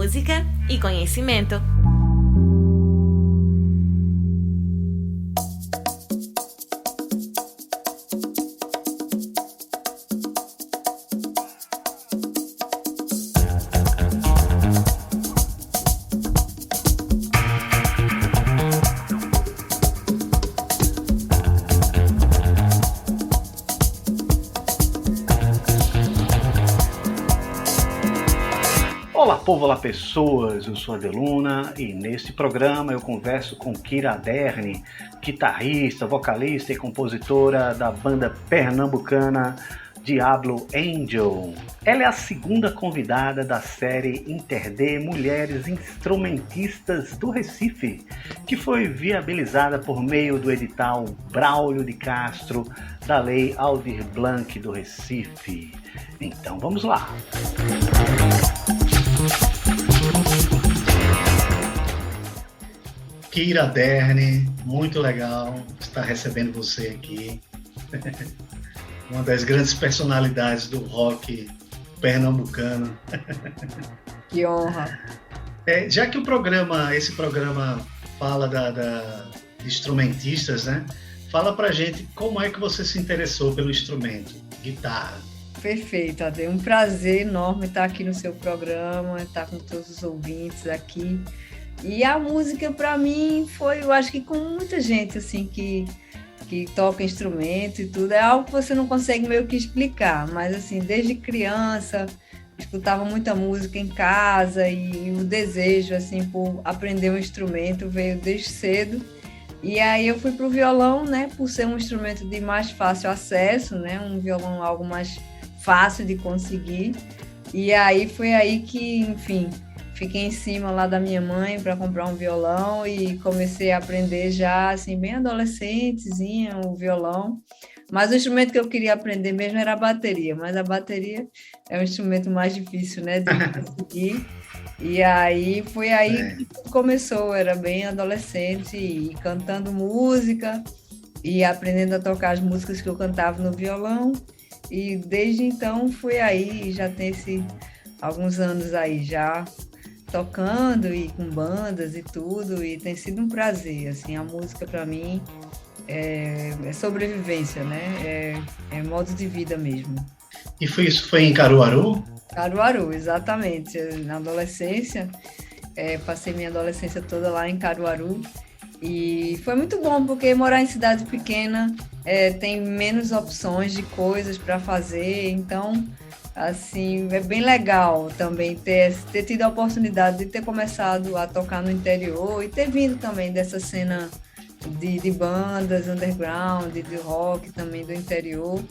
música e conhecimento. Olá povo, olá pessoas, eu sou a Adeluna e neste programa eu converso com Kira Aderne, guitarrista, vocalista e compositora da banda pernambucana Diablo Angel. Ela é a segunda convidada da série Interdê Mulheres Instrumentistas do Recife, que foi viabilizada por meio do edital Braulio de Castro da Lei Aldir Blanc do Recife. Então vamos lá! Kira Aderne, muito legal estar recebendo você aqui. Uma das grandes personalidades do rock pernambucano. Que honra! Já que esse programa fala de instrumentistas, né? Fala pra gente como é que você se interessou pelo instrumento, guitarra. Perfeito, Ade. Um prazer enorme estar aqui no seu programa, estar com todos os ouvintes aqui. E a música, para mim, foi, eu acho que com muita gente, assim, que toca instrumento e tudo, é algo que você não consegue meio que explicar, mas, assim, desde criança, escutava muita música em casa e o desejo, assim, por aprender um instrumento veio desde cedo. E aí eu fui para o violão, né, por ser um instrumento de mais fácil acesso, né, um violão algo mais fácil de conseguir. E aí foi aí que, enfim, fiquei em cima lá da minha mãe para comprar um violão e comecei a aprender já, assim, bem adolescentezinha, o violão. Mas o instrumento que eu queria aprender mesmo era a bateria, mas a bateria é um instrumento mais difícil, né, de conseguir. E aí foi aí que começou, era bem adolescente e cantando música e aprendendo a tocar as músicas que eu cantava no violão. E desde então fui aí, já tem alguns anos aí já tocando e com bandas e tudo, e tem sido um prazer, assim, a música para mim é sobrevivência, né, é modo de vida mesmo. E isso foi em Caruaru? Caruaru, exatamente, na adolescência, passei minha adolescência toda lá em Caruaru, e foi muito bom, porque morar em cidade pequena tem menos opções de coisas para fazer, então, assim, é bem legal também ter tido a oportunidade de ter começado a tocar no interior e ter vindo também dessa cena de bandas underground, de rock também do interior,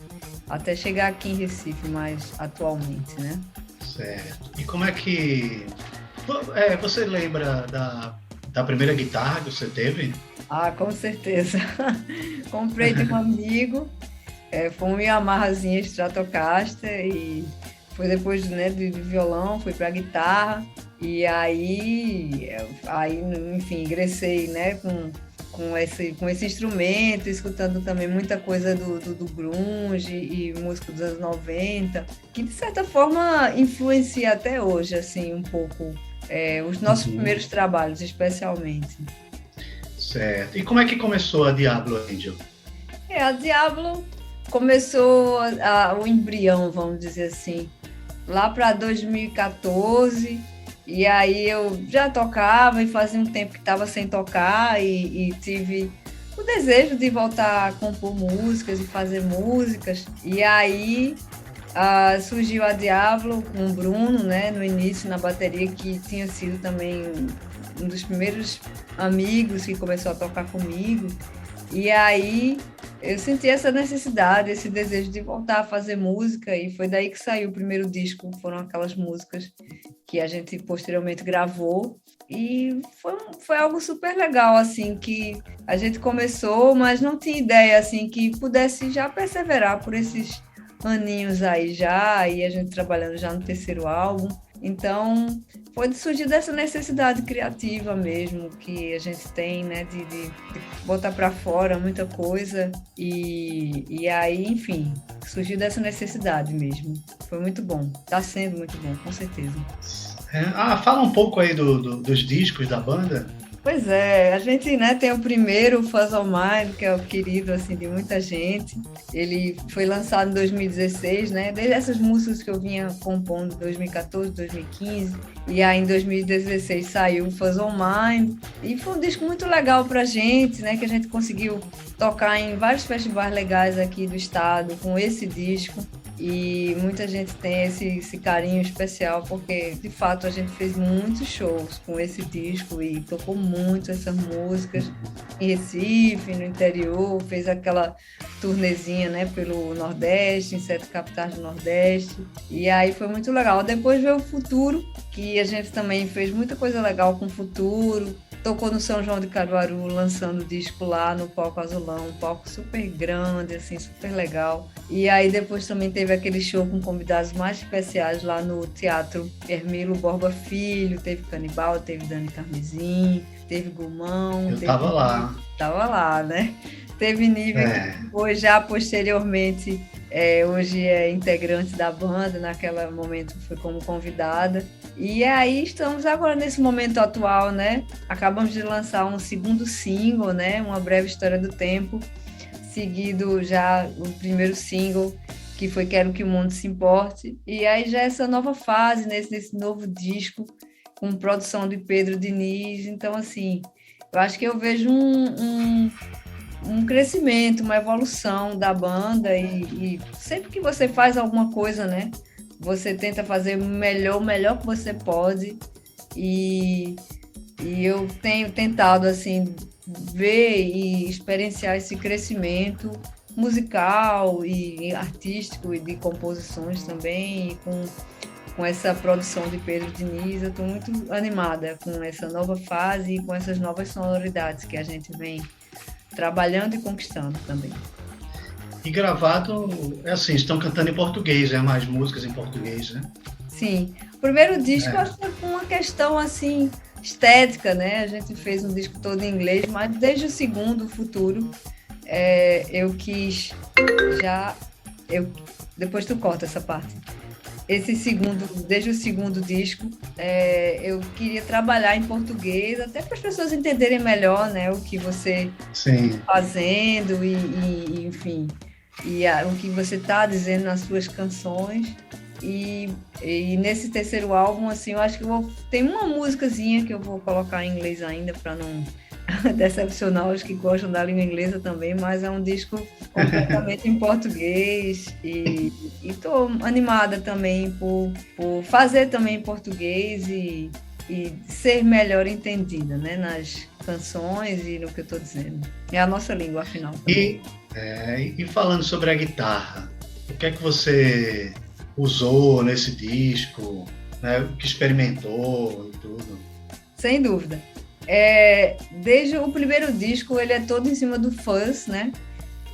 até chegar aqui em Recife mais atualmente, né? Certo. E como é que... você lembra da primeira guitarra que você teve? Ah, com certeza. Comprei de um amigo, foi uma Yamahazinha Stratocaster e foi depois, né, de violão, fui para guitarra e aí, enfim, ingressei, né, com esse instrumento, escutando também muita coisa do grunge e música dos anos 90, que de certa forma influencia até hoje, assim, um pouco os nossos primeiros trabalhos, especialmente. Certo. E como é que começou a Diablo Angel? A Diablo começou o embrião, vamos dizer assim, lá para 2014, e aí eu já tocava e fazia um tempo que estava sem tocar e tive o desejo de voltar a compor músicas e fazer músicas, e aí surgiu a Diablo com o Bruno, né, no início na bateria, que tinha sido também um dos primeiros amigos que começou a tocar comigo, e aí eu senti essa necessidade, esse desejo de voltar a fazer música, e foi daí que saiu o primeiro disco, foram aquelas músicas que a gente posteriormente gravou, e foi algo super legal, assim, que a gente começou, mas não tinha ideia, assim, que pudesse já perseverar por esses aninhos aí já, e a gente trabalhando já no terceiro álbum. Então, foi surgir dessa necessidade criativa mesmo que a gente tem, né, de botar para fora muita coisa e aí, enfim, surgiu dessa necessidade mesmo. Foi muito bom, está sendo muito bom, com certeza. Fala um pouco aí dos discos da banda. Pois é, a gente, né, tem o primeiro, o Fuzz On Mine, que é o querido, assim, de muita gente. Ele foi lançado em 2016, né, desde essas músicas que eu vinha compondo em 2014, 2015, e aí em 2016 saiu o Fuzz On Mine, e foi um disco muito legal pra gente, né, que a gente conseguiu tocar em vários festivais legais aqui do estado com esse disco. E muita gente tem esse carinho especial, porque de fato a gente fez muitos shows com esse disco e tocou muito essas músicas em Recife, no interior, fez aquela turnezinha, né, pelo Nordeste, em 7 capitais do Nordeste, e aí foi muito legal. Depois veio o Futuro, que a gente também fez muita coisa legal com o Futuro. Tocou no São João de Caruaru, lançando o disco lá no Palco Azulão, um palco super grande, assim, super legal. E aí depois também teve aquele show com convidados mais especiais lá no Teatro Hermilo Borba Filho, teve Canibal, teve Dani Carmezin, teve Gumão. Tava lá. Tava lá, né? Teve Nívia, que depois, já posteriormente, hoje é integrante da banda, naquele momento foi como convidada. E aí estamos agora nesse momento atual, né? Acabamos de lançar um segundo single, né? Uma Breve História do Tempo, seguido já o primeiro single, que foi Quero Que o Mundo Se Importe. E aí já essa nova fase, nesse novo disco, com produção de Pedro Diniz. Então, assim, eu acho que eu vejo um crescimento, uma evolução da banda e sempre que você faz alguma coisa, né? Você tenta fazer o melhor que você pode e eu tenho tentado, assim, ver e experienciar esse crescimento musical e artístico e de composições também, e com essa produção de Pedro Diniz. Eu estou muito animada com essa nova fase e com essas novas sonoridades que a gente vem trabalhando e conquistando também. E gravado, assim, estão cantando em português, mais músicas em português, né? Sim. O primeiro disco, acho que foi uma questão, assim, estética, né? A gente fez um disco todo em inglês, mas desde o segundo, o Futuro, eu quis já... depois tu corta essa parte. Desde o segundo disco, eu queria trabalhar em português, até para as pessoas entenderem melhor, né, o que você está fazendo e enfim, o que você está dizendo nas suas canções. E nesse terceiro álbum, assim, eu acho que tem uma musicazinha que eu vou colocar em inglês ainda, para não decepcionar os que gostam da língua inglesa também, mas é um disco completamente em português e estou animada também por fazer também em português e ser melhor entendida, né, nas canções e no que eu estou dizendo. É a nossa língua, afinal. E falando sobre a guitarra, o que é que você usou nesse disco, né, o que experimentou e tudo? Sem dúvida. Desde o primeiro disco, ele é todo em cima do fuzz, né?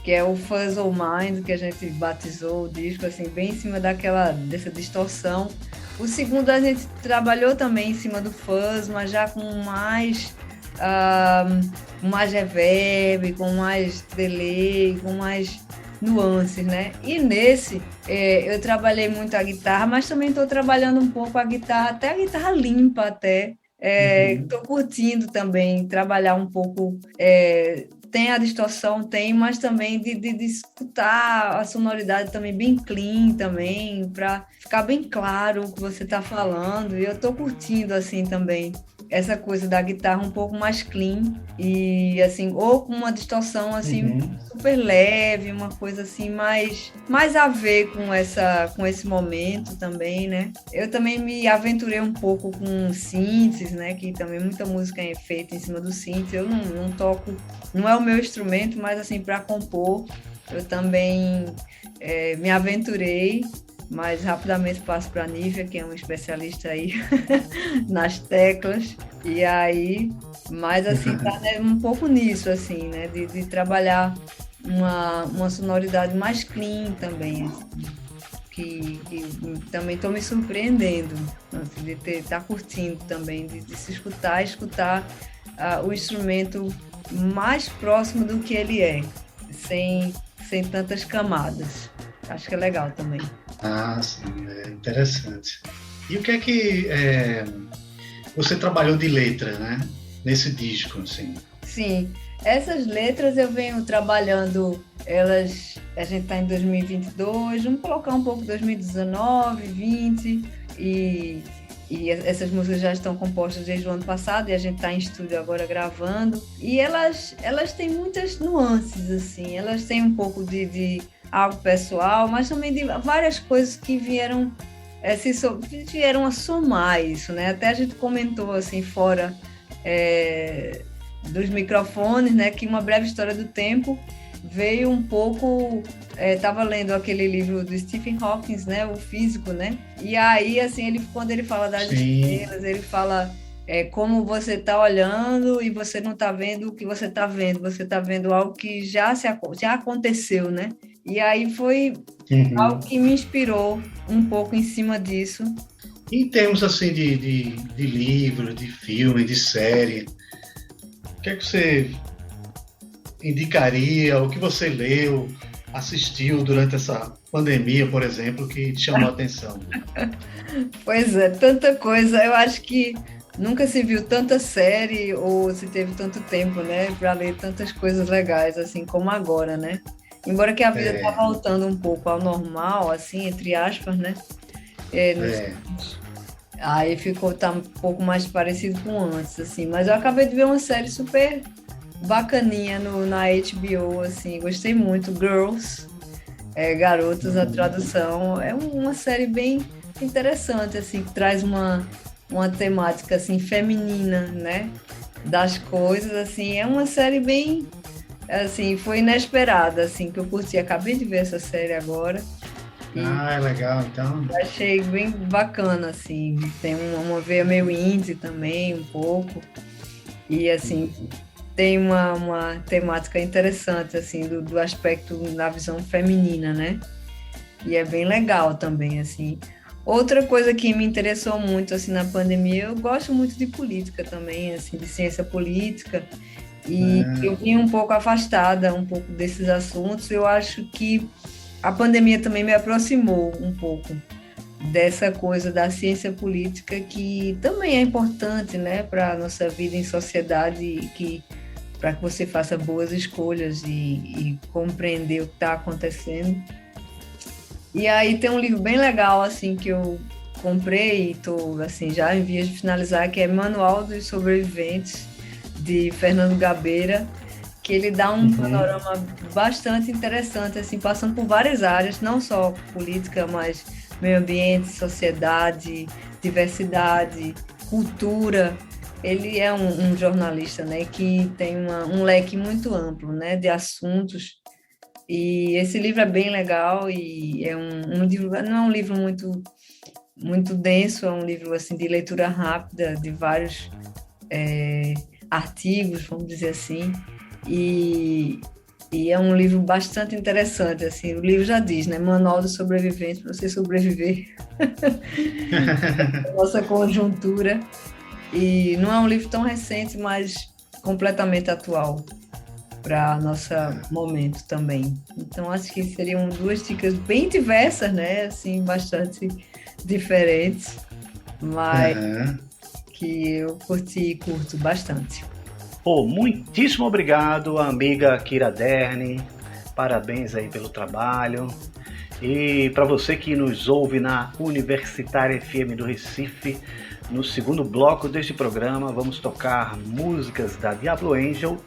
Que é o Fuzz On Mine, que a gente batizou o disco, assim, bem em cima dessa distorção. O segundo a gente trabalhou também em cima do fuzz, mas já com mais reverb, com mais delay, com mais nuances, né? E nesse, eu trabalhei muito a guitarra, mas também estou trabalhando um pouco a guitarra, até a guitarra limpa, até. Estou curtindo também trabalhar um pouco, tem a distorção, mas também de escutar a sonoridade também bem clean também, para ficar bem claro o que você está falando. E eu estou curtindo assim também essa coisa da guitarra um pouco mais clean e assim, ou com uma distorção assim super leve, uma coisa assim mais a ver com esse momento também, né? Eu também me aventurei um pouco com synths, né? Que também muita música é feita em cima do synth. Eu não toco, não é o meu instrumento, mas assim, para compor eu também me aventurei. Mas rapidamente passo para a Nívia, que é uma especialista aí nas teclas, e aí, mas assim, tá, né, um pouco nisso, assim, né, de trabalhar uma sonoridade mais clean também, assim, que também estou me surpreendendo, assim, de estar curtindo também, de se escutar o instrumento mais próximo do que ele é, sem tantas camadas. Acho que é legal também. Sim, é interessante. E o que é que você trabalhou de letra, né? Nesse disco, assim? Sim, essas letras eu venho trabalhando, a gente está em 2022, vamos colocar um pouco 2019, 20, e essas músicas já estão compostas desde o ano passado, e a gente está em estúdio agora gravando, e elas têm muitas nuances, assim, elas têm um pouco de algo pessoal, mas também de várias coisas que vieram a somar isso, né? Até a gente comentou, assim, fora dos microfones, né, que Uma Breve História do Tempo veio um pouco... Estava lendo aquele livro do Stephen Hawking, né, o físico, né? E aí, assim, quando ele fala das estrelas, ele fala como você está olhando e você não está vendo o que você está vendo. Você está vendo algo que já aconteceu, né? E aí foi algo que me inspirou um pouco em cima disso. Em termos, assim, de livro, de filme, de série, o que é que você indicaria, o que você leu, assistiu durante essa pandemia, por exemplo, que te chamou a atenção? Pois é, tanta coisa. Eu acho que nunca se viu tanta série ou se teve tanto tempo, né, para ler tantas coisas legais, assim, como agora, né? Embora que a vida está voltando um pouco ao normal, assim, entre aspas, né? Aí tá um pouco mais parecido com antes, assim. Mas eu acabei de ver uma série super bacaninha na HBO, assim, gostei muito, Girls, Garotas, a tradução. É uma série bem interessante, assim, que traz uma temática, assim, feminina, né, das coisas, assim. É uma série bem, assim, foi inesperada, assim, que eu curti. Acabei de ver essa série agora. É legal, então. Achei bem bacana, assim. Tem uma veia meio indie também, um pouco. E, assim, tem uma temática interessante, assim, do aspecto da visão feminina, né? E é bem legal também, assim. Outra coisa que me interessou muito, assim, na pandemia, eu gosto muito de política também, assim, de ciência política. E eu vim um pouco afastada, um pouco desses assuntos. Eu acho que a pandemia também me aproximou um pouco dessa coisa da ciência política, que também é importante, né, para a nossa vida em sociedade, para que você faça boas escolhas e compreender o que está acontecendo. E aí tem um livro bem legal, assim, que eu comprei e estou, assim, já em vias de finalizar, que é Manual dos Sobreviventes, de Fernando Gabeira, que ele dá um panorama bastante interessante, assim, passando por várias áreas, não só política, mas meio ambiente, sociedade, diversidade, cultura. Ele é um jornalista, né, que tem um leque muito amplo, né, de assuntos. E esse livro é bem legal e é um livro, não é um livro muito denso, é um livro, assim, de leitura rápida, de vários artigos, vamos dizer assim. E é um livro bastante interessante, assim. O livro já diz, né? Manual do Sobrevivente, para você sobreviver à nossa conjuntura. E não é um livro tão recente, mas completamente atual para nosso momento também. Então, acho que seriam duas dicas bem diversas, né? Assim, bastante diferentes, mas que eu curti e curto bastante. Muitíssimo obrigado, amiga Kira Derni. Parabéns aí pelo trabalho. E para você que nos ouve na Universitária FM do Recife, no segundo bloco deste programa, vamos tocar músicas da Diablo Angel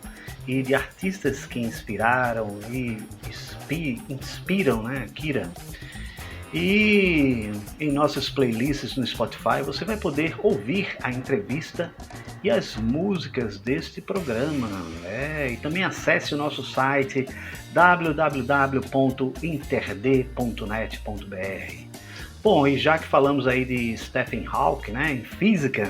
e de artistas que inspiraram e inspiram, né, Kira? E em nossas playlists no Spotify você vai poder ouvir a entrevista e as músicas deste programa. E também acesse o nosso site www.interd.net.br. Bom, e já que falamos aí de Stephen Hawking, né, em física,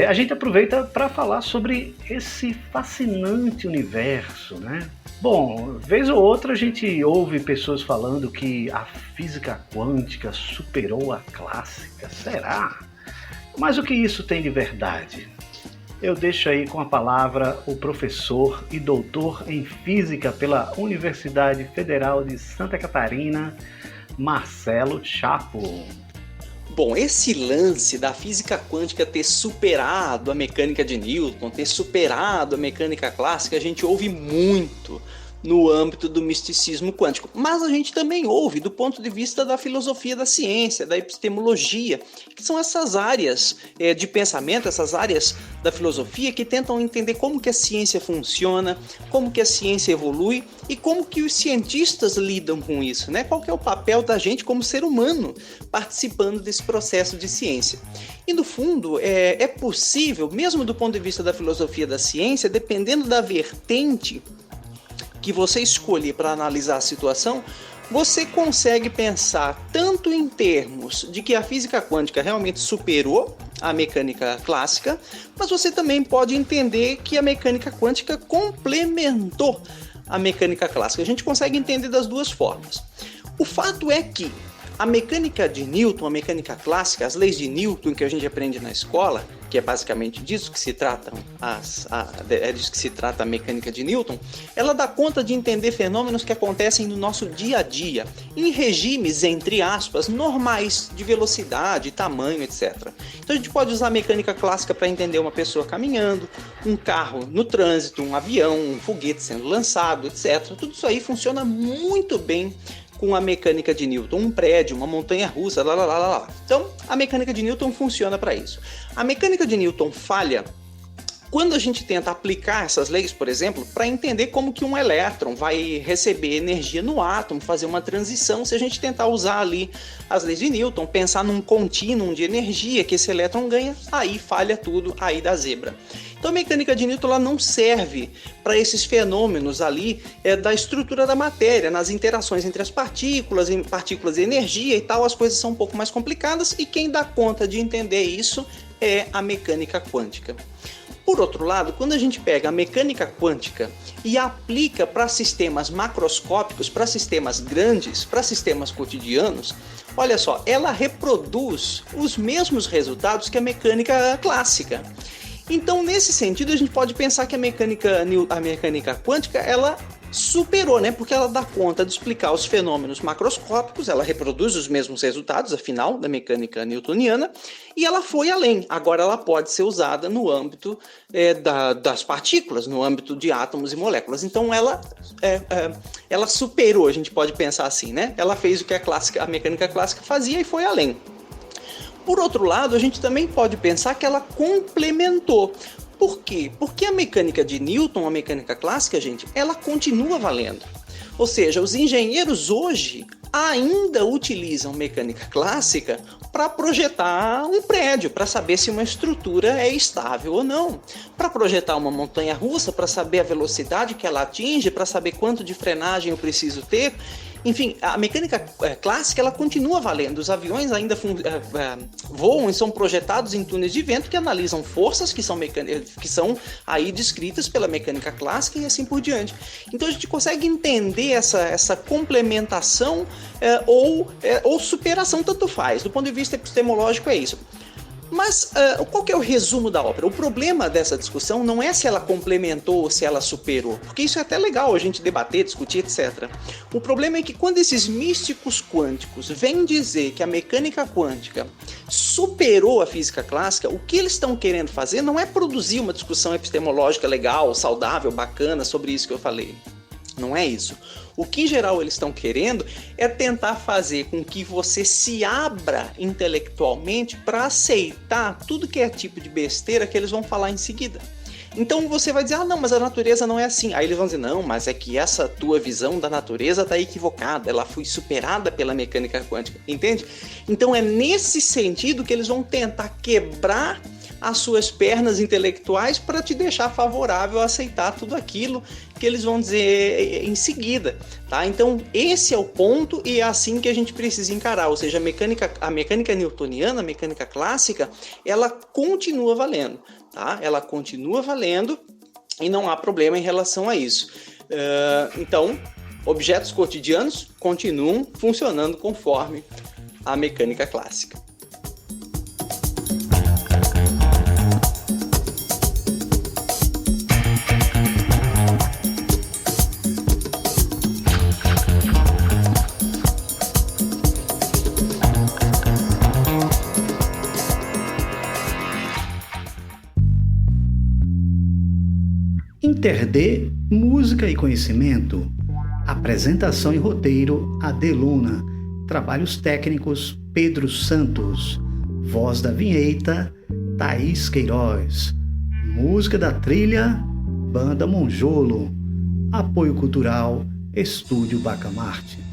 a gente aproveita para falar sobre esse fascinante universo, né? Bom, vez ou outra a gente ouve pessoas falando que a física quântica superou a clássica. Será? Mas o que isso tem de verdade? Eu deixo aí com a palavra o professor e doutor em física pela Universidade Federal de Santa Catarina, Marcelo Chapo. Bom, esse lance da física quântica ter superado a mecânica de Newton, ter superado a mecânica clássica, a gente ouve muito no âmbito do misticismo quântico, mas a gente também ouve do ponto de vista da filosofia da ciência, da epistemologia, que são essas áreas de pensamento, essas áreas da filosofia que tentam entender como que a ciência funciona, como que a ciência evolui e como que os cientistas lidam com isso, né? Qual que é o papel da gente como ser humano participando desse processo de ciência. E no fundo é possível, mesmo do ponto de vista da filosofia da ciência, dependendo da vertente que você escolher para analisar a situação, você consegue pensar tanto em termos de que a física quântica realmente superou a mecânica clássica, mas você também pode entender que a mecânica quântica complementou a mecânica clássica. A gente consegue entender das duas formas. O fato é que a mecânica de Newton, a mecânica clássica, as leis de Newton que a gente aprende na escola, que é basicamente disso que se trata disso que se trata a mecânica de Newton, ela dá conta de entender fenômenos que acontecem no nosso dia a dia, em regimes, entre aspas, normais de velocidade, tamanho, etc. Então a gente pode usar a mecânica clássica para entender uma pessoa caminhando, um carro no trânsito, um avião, um foguete sendo lançado, etc. Tudo isso aí funciona muito bem com a mecânica de Newton, um prédio, uma montanha-russa, lá. Então, a mecânica de Newton funciona para isso. A mecânica de Newton falha quando a gente tenta aplicar essas leis, por exemplo, para entender como que um elétron vai receber energia no átomo, fazer uma transição. Se a gente tentar usar ali as leis de Newton, pensar num contínuo de energia que esse elétron ganha, aí falha tudo, aí dá zebra. Então a mecânica de Newton ela não serve para esses fenômenos ali da estrutura da matéria, nas interações entre as partículas e energia e tal, as coisas são um pouco mais complicadas e quem dá conta de entender isso é a mecânica quântica. Por outro lado, quando a gente pega a mecânica quântica e aplica para sistemas macroscópicos, para sistemas grandes, para sistemas cotidianos, olha só, ela reproduz os mesmos resultados que a mecânica clássica. Então, nesse sentido, a gente pode pensar que a mecânica quântica, ela superou, né? Porque ela dá conta de explicar os fenômenos macroscópicos, ela reproduz os mesmos resultados, afinal, da mecânica newtoniana, e ela foi além. Agora ela pode ser usada no âmbito das partículas, no âmbito de átomos e moléculas. Então ela superou, a gente pode pensar assim, né? Ela fez o que a mecânica clássica fazia e foi além. Por outro lado, a gente também pode pensar que ela complementou. Por quê? Porque a mecânica de Newton, a mecânica clássica, gente, ela continua valendo. Ou seja, os engenheiros hoje ainda utilizam mecânica clássica para projetar um prédio, para saber se uma estrutura é estável ou não. Para projetar uma montanha-russa, para saber a velocidade que ela atinge, para saber quanto de frenagem eu preciso ter. Enfim, a mecânica clássica ela continua valendo. Os aviões ainda voam e são projetados em túneis de vento que analisam forças que são aí descritas pela mecânica clássica e assim por diante. Então a gente consegue entender essa complementação ou superação, tanto faz. Do ponto de vista epistemológico é isso. Mas qual que é o resumo da ópera? O problema dessa discussão não é se ela complementou ou se ela superou, porque isso é até legal a gente debater, discutir, etc. O problema é que quando esses místicos quânticos vêm dizer que a mecânica quântica superou a física clássica, o que eles estão querendo fazer não é produzir uma discussão epistemológica legal, saudável, bacana sobre isso que eu falei. Não é isso. O que em geral eles estão querendo é tentar fazer com que você se abra intelectualmente para aceitar tudo que é tipo de besteira que eles vão falar em seguida. Então você vai dizer, não, mas a natureza não é assim. Aí eles vão dizer, não, mas é que essa tua visão da natureza está equivocada, ela foi superada pela mecânica quântica, entende? Então é nesse sentido que eles vão tentar quebrar as suas pernas intelectuais para te deixar favorável a aceitar tudo aquilo que eles vão dizer em seguida, tá? Então esse é o ponto e é assim que a gente precisa encarar, ou seja, a mecânica newtoniana, a mecânica clássica, ela continua valendo, tá? Ela continua valendo e não há problema em relação a isso. Então, objetos cotidianos continuam funcionando conforme a mecânica clássica. InterD, Música e Conhecimento. Apresentação e roteiro, Adeluna. Trabalhos técnicos, Pedro Santos. Voz da vinheta, Thaís Queiroz. Música da trilha, Banda Monjolo. Apoio cultural, Estúdio Bacamarte.